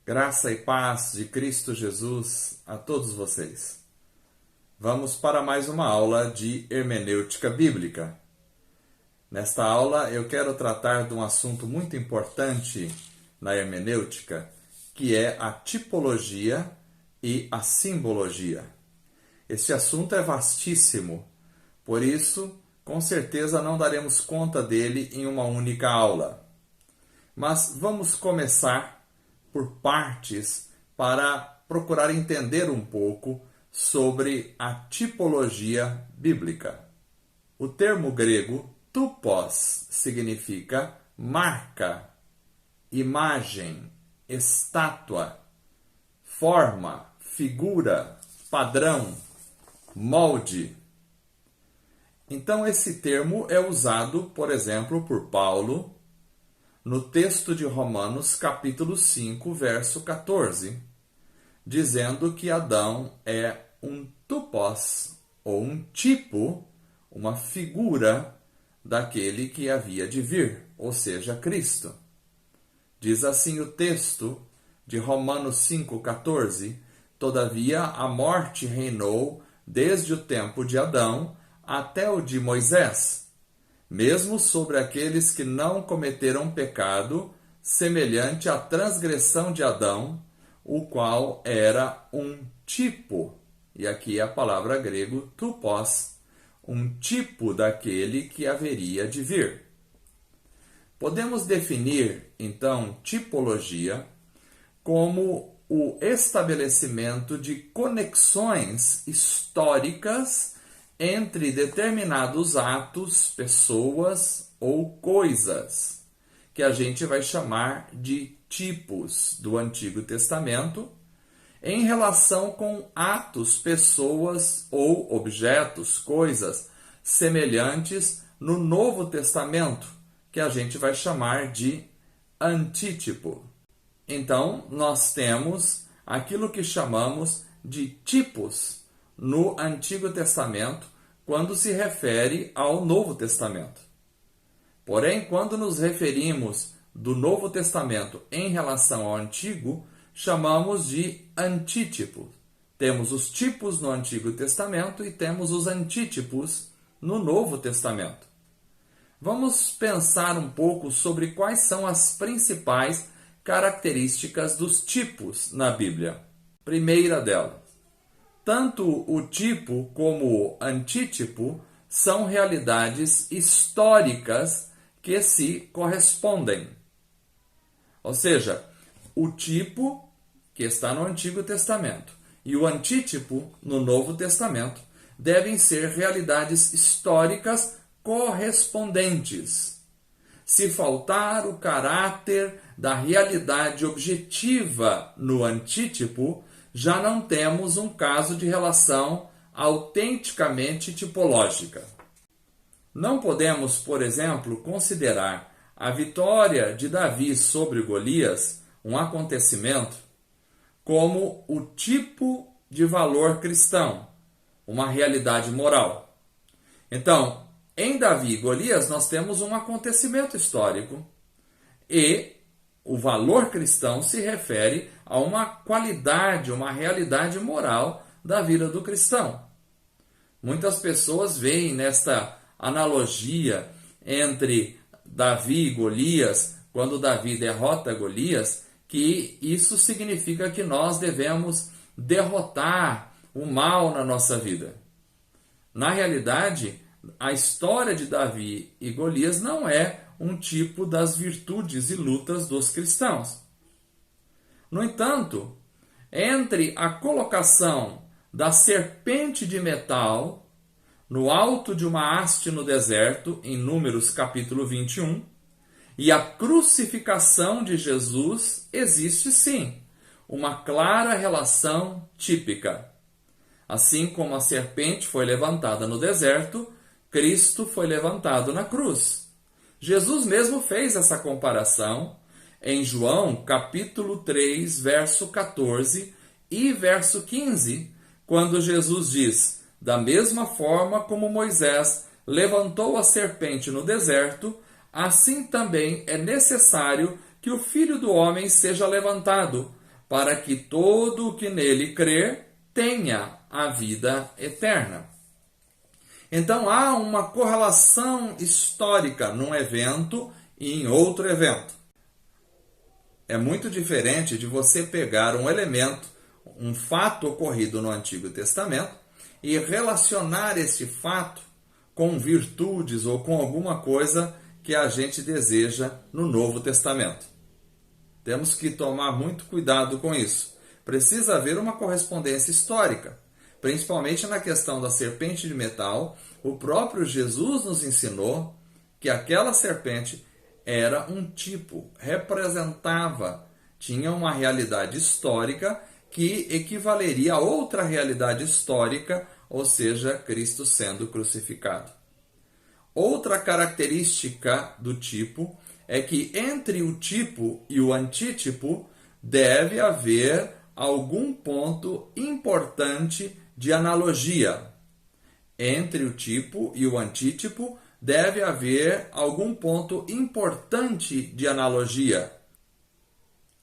Graça e paz de Cristo Jesus a todos vocês. Vamos para mais uma aula de hermenêutica bíblica. Nesta aula eu quero tratar de um assunto muito importante na hermenêutica, que é a tipologia e a simbologia. Este assunto é vastíssimo, por isso, com certeza não daremos conta dele em uma única aula. Mas vamos começar por partes para procurar entender um pouco sobre a tipologia bíblica. O termo grego tupos significa marca, imagem, estátua, forma, figura, padrão, molde. Então esse termo é usado, por exemplo, por Paulo no texto de Romanos, capítulo 5, verso 14, dizendo que Adão é um tupos, ou um tipo, uma figura daquele que havia de vir, ou seja, Cristo. Diz assim o texto de Romanos 5, 14, todavia a morte reinou desde o tempo de Adão até o de Moisés, mesmo sobre aqueles que não cometeram pecado, semelhante à transgressão de Adão, o qual era um tipo, e aqui é a palavra grego tupos, um tipo daquele que haveria de vir. Podemos definir, então, tipologia como o estabelecimento de conexões históricas entre determinados atos, pessoas ou coisas, que a gente vai chamar de tipos do Antigo Testamento, em relação com atos, pessoas ou objetos, coisas semelhantes no Novo Testamento, que a gente vai chamar de antítipo. Então, nós temos aquilo que chamamos de tipos no Antigo Testamento, quando se refere ao Novo Testamento. Porém, quando nos referimos do Novo Testamento em relação ao Antigo, chamamos de antítipo. Temos os tipos no Antigo Testamento e temos os antítipos no Novo Testamento. Vamos pensar um pouco sobre quais são as principais características dos tipos na Bíblia. Primeira delas, tanto o tipo como o antítipo são realidades históricas que se correspondem. Ou seja, o tipo que está no Antigo Testamento e o antítipo no Novo Testamento devem ser realidades históricas correspondentes. Se faltar o caráter da realidade objetiva no antítipo, já não temos um caso de relação autenticamente tipológica. Não podemos, por exemplo, considerar a vitória de Davi sobre Golias, um acontecimento, como o tipo de valor cristão, uma realidade moral. Então, em Davi e Golias, nós temos um acontecimento histórico e o valor cristão se refere a uma qualidade, uma realidade moral da vida do cristão. Muitas pessoas veem nesta analogia entre Davi e Golias, quando Davi derrota Golias, que isso significa que nós devemos derrotar o mal na nossa vida. Na realidade, a história de Davi e Golias não é um tipo das virtudes e lutas dos cristãos. No entanto, entre a colocação da serpente de metal no alto de uma haste no deserto, em Números capítulo 21, e a crucificação de Jesus, existe sim uma clara relação típica. Assim como a serpente foi levantada no deserto, Cristo foi levantado na cruz. Jesus mesmo fez essa comparação em João, capítulo 3, verso 14 e verso 15, quando Jesus diz: da mesma forma como Moisés levantou a serpente no deserto, assim também é necessário que o Filho do Homem seja levantado, para que todo o que nele crer tenha a vida eterna. Então há uma correlação histórica num evento e em outro evento. É muito diferente de você pegar um elemento, um fato ocorrido no Antigo Testamento, e relacionar esse fato com virtudes ou com alguma coisa que a gente deseja no Novo Testamento. Temos que tomar muito cuidado com isso. Precisa haver uma correspondência histórica, principalmente na questão da serpente de metal. O próprio Jesus nos ensinou que aquela serpente era um tipo, representava, tinha uma realidade histórica que equivaleria a outra realidade histórica, ou seja, Cristo sendo crucificado. Outra característica do tipo é que entre o tipo e o antítipo deve haver algum ponto importante de analogia. Entre o tipo e o antítipo deve haver algum ponto importante de analogia.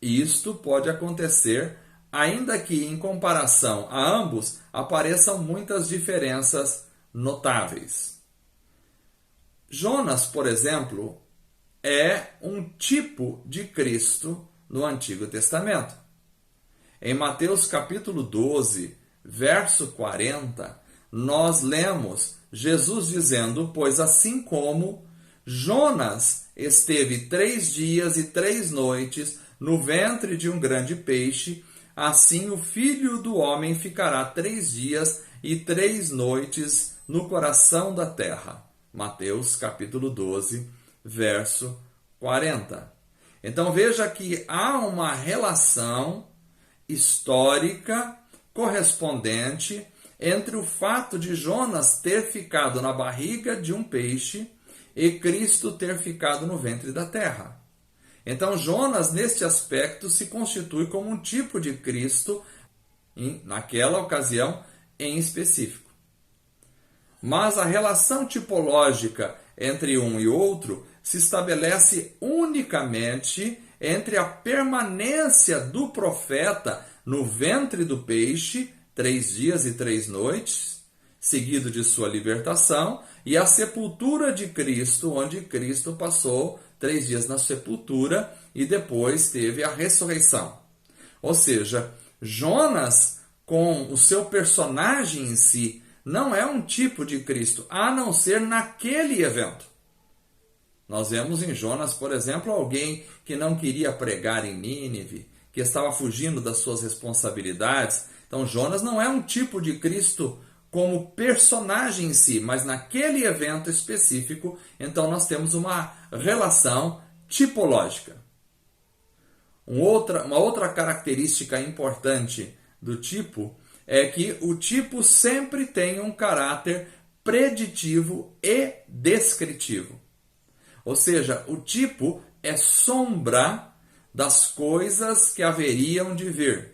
Isto pode acontecer, ainda que em comparação a ambos apareçam muitas diferenças notáveis. Jonas, por exemplo, é um tipo de Cristo no Antigo Testamento. Em Mateus capítulo 12, verso 40, nós lemos Jesus dizendo: pois assim como Jonas esteve 3 dias e 3 noites no ventre de um grande peixe, assim o Filho do Homem ficará 3 dias e 3 noites no coração da terra. Mateus capítulo 12, verso 40. Então veja que há uma relação histórica correspondente entre o fato de Jonas ter ficado na barriga de um peixe e Cristo ter ficado no ventre da terra. Então Jonas, neste aspecto, se constitui como um tipo de Cristo naquela ocasião em específico. Mas a relação tipológica entre um e outro se estabelece unicamente entre a permanência do profeta no ventre do peixe, 3 dias e 3 noites, seguido de sua libertação, e a sepultura de Cristo, onde Cristo passou 3 dias na sepultura e depois teve a ressurreição. Ou seja, Jonas, com o seu personagem em si, não é um tipo de Cristo, a não ser naquele evento. Nós vemos em Jonas, por exemplo, alguém que não queria pregar em Nínive, que estava fugindo das suas responsabilidades. Então Jonas não é um tipo de Cristo como personagem em si, mas naquele evento específico, então nós temos uma relação tipológica. Uma outra característica importante do tipo é que o tipo sempre tem um caráter preditivo e descritivo. Ou seja, o tipo é sombra das coisas que haveriam de vir.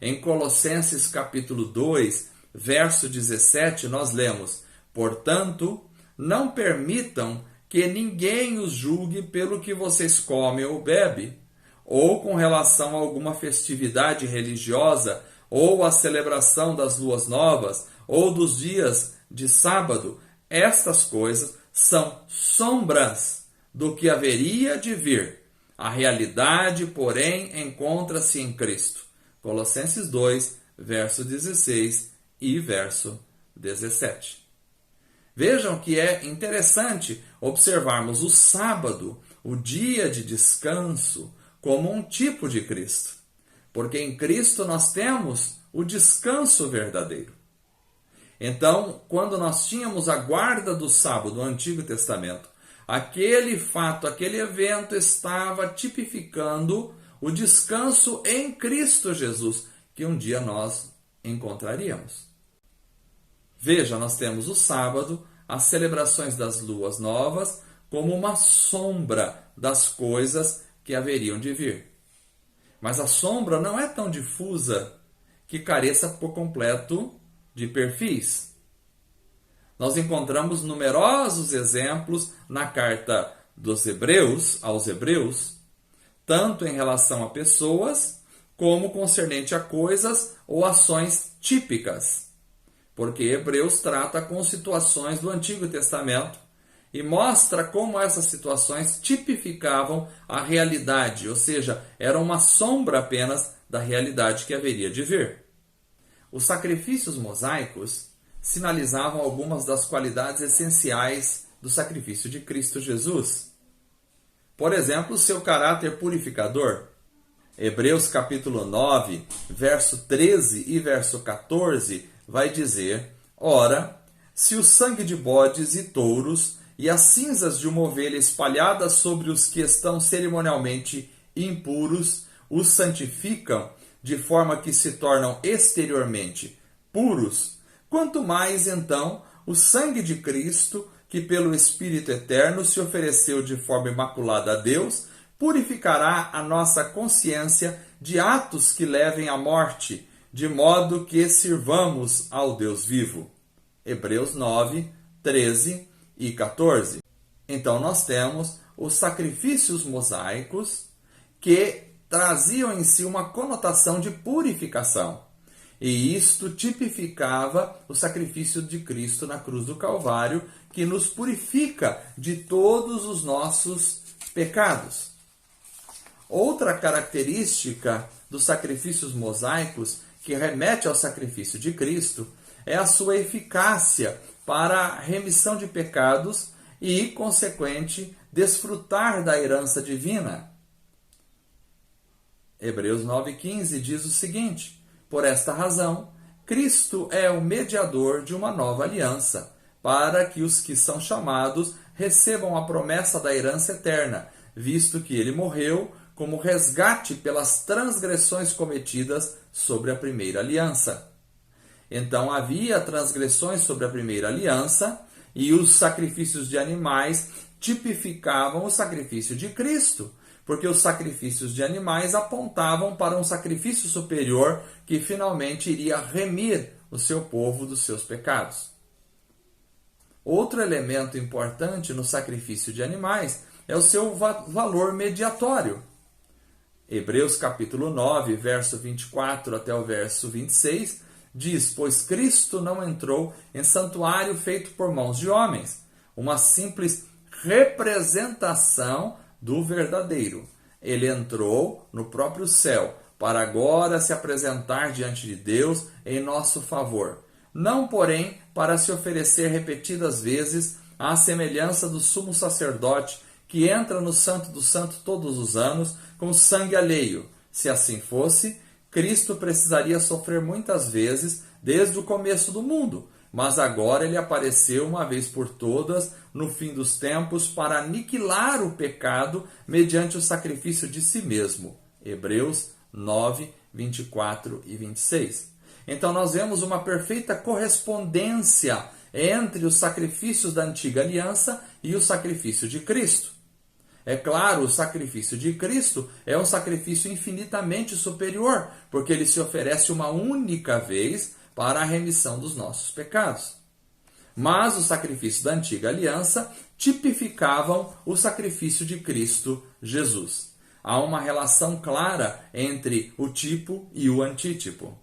Em Colossenses capítulo 2, verso 17, nós lemos: portanto, não permitam que ninguém os julgue pelo que vocês comem ou bebem, ou com relação a alguma festividade religiosa, ou a celebração das luas novas, ou dos dias de sábado. Estas coisas são sombras do que haveria de vir. A realidade, porém, encontra-se em Cristo. Colossenses 2, verso 16 e verso 17. Vejam que é interessante observarmos o sábado, o dia de descanso, como um tipo de Cristo. Porque em Cristo nós temos o descanso verdadeiro. Então, quando nós tínhamos a guarda do sábado no Antigo Testamento, aquele fato, aquele evento estava tipificando o descanso em Cristo Jesus, que um dia nós encontraríamos. Veja, nós temos o sábado, as celebrações das luas novas, como uma sombra das coisas que haveriam de vir. Mas a sombra não é tão difusa que careça por completo de perfis. Nós encontramos numerosos exemplos na carta dos Hebreus, aos Hebreus, tanto em relação a pessoas, como concernente a coisas ou ações típicas, porque Hebreus trata com situações do Antigo Testamento e mostra como essas situações tipificavam a realidade, ou seja, eram uma sombra apenas da realidade que haveria de vir. Os sacrifícios mosaicos sinalizavam algumas das qualidades essenciais do sacrifício de Cristo Jesus. Por exemplo, seu caráter purificador. Hebreus capítulo 9, verso 13 e verso 14 vai dizer: Ora, se o sangue de bodes e touros e as cinzas de uma ovelha espalhadas sobre os que estão cerimonialmente impuros os santificam, de forma que se tornam exteriormente puros, quanto mais então o sangue de Cristo, que pelo Espírito Eterno se ofereceu de forma imaculada a Deus, purificará a nossa consciência de atos que levem à morte, de modo que sirvamos ao Deus vivo. Hebreus 9, 13 e 14. Então nós temos os sacrifícios mosaicos que traziam em si uma conotação de purificação. E isto tipificava o sacrifício de Cristo na cruz do Calvário, que nos purifica de todos os nossos pecados. Outra característica dos sacrifícios mosaicos, que remete ao sacrifício de Cristo, é a sua eficácia para a remissão de pecados e, consequente, desfrutar da herança divina. Hebreus 9,15 diz o seguinte: Por esta razão, Cristo é o mediador de uma nova aliança, para que os que são chamados recebam a promessa da herança eterna, visto que ele morreu como resgate pelas transgressões cometidas sobre a primeira aliança. Então havia transgressões sobre a primeira aliança, e os sacrifícios de animais tipificavam o sacrifício de Cristo, porque os sacrifícios de animais apontavam para um sacrifício superior que finalmente iria remir o seu povo dos seus pecados. Outro elemento importante no sacrifício de animais é o seu valor mediatório. Hebreus capítulo 9, verso 24 até o verso 26, diz: Pois Cristo não entrou em santuário feito por mãos de homens, uma simples representação do verdadeiro. Ele entrou no próprio céu, para agora se apresentar diante de Deus em nosso favor. Não, porém, para se oferecer repetidas vezes, à semelhança do sumo sacerdote, que entra no Santo do Santo todos os anos, com sangue alheio. Se assim fosse, Cristo precisaria sofrer muitas vezes desde o começo do mundo, mas agora ele apareceu uma vez por todas no fim dos tempos para aniquilar o pecado mediante o sacrifício de si mesmo. Hebreus 9, 24 e 26. Então nós vemos uma perfeita correspondência entre os sacrifícios da antiga aliança e o sacrifício de Cristo. É claro, o sacrifício de Cristo é um sacrifício infinitamente superior, porque ele se oferece uma única vez para a remissão dos nossos pecados. Mas os sacrifícios da antiga aliança tipificavam o sacrifício de Cristo Jesus. Há uma relação clara entre o tipo e o antítipo.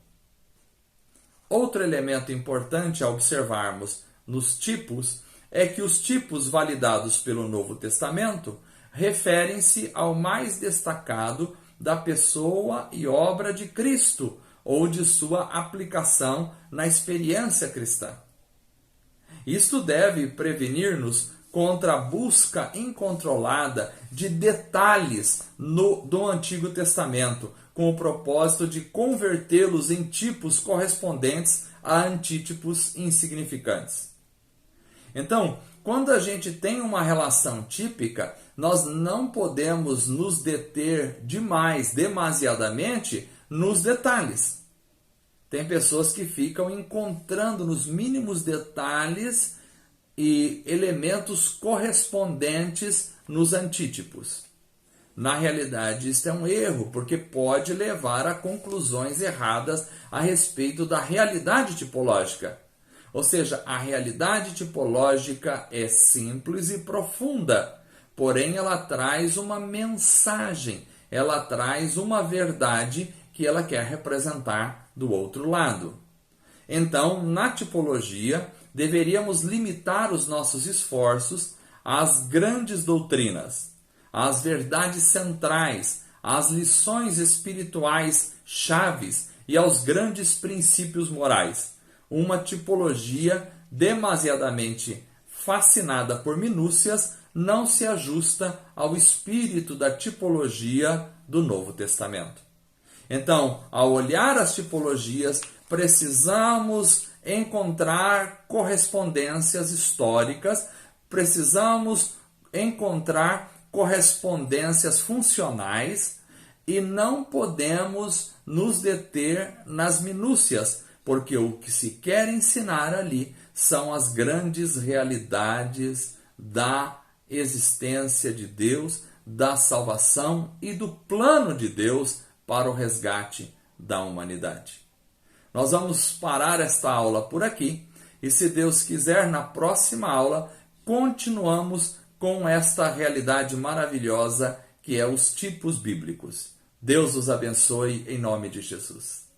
Outro elemento importante a observarmos nos tipos é que os tipos validados pelo Novo Testamento referem-se ao mais destacado da pessoa e obra de Cristo, ou de sua aplicação na experiência cristã. Isto deve prevenir-nos contra a busca incontrolada de detalhes do Antigo Testamento, com o propósito de convertê-los em tipos correspondentes a antítipos insignificantes. Então, quando a gente tem uma relação típica, nós não podemos nos deter demasiadamente nos detalhes. Tem pessoas que ficam encontrando nos mínimos detalhes e elementos correspondentes nos antítipos. Na realidade, isso é um erro, porque pode levar a conclusões erradas a respeito da realidade tipológica. Ou seja, a realidade tipológica é simples e profunda, porém ela traz uma mensagem, ela traz uma verdade que ela quer representar do outro lado. Então, na tipologia, deveríamos limitar os nossos esforços às grandes doutrinas, às verdades centrais, às lições espirituais chaves e aos grandes princípios morais. Uma tipologia demasiadamente fascinada por minúcias não se ajusta ao espírito da tipologia do Novo Testamento. Então, ao olhar as tipologias, precisamos encontrar correspondências históricas, precisamos encontrar correspondências funcionais e não podemos nos deter nas minúcias, porque o que se quer ensinar ali são as grandes realidades da existência de Deus, da salvação e do plano de Deus para o resgate da humanidade. Nós vamos parar esta aula por aqui e, se Deus quiser, na próxima aula continuamos com esta realidade maravilhosa que é os tipos bíblicos. Deus os abençoe em nome de Jesus.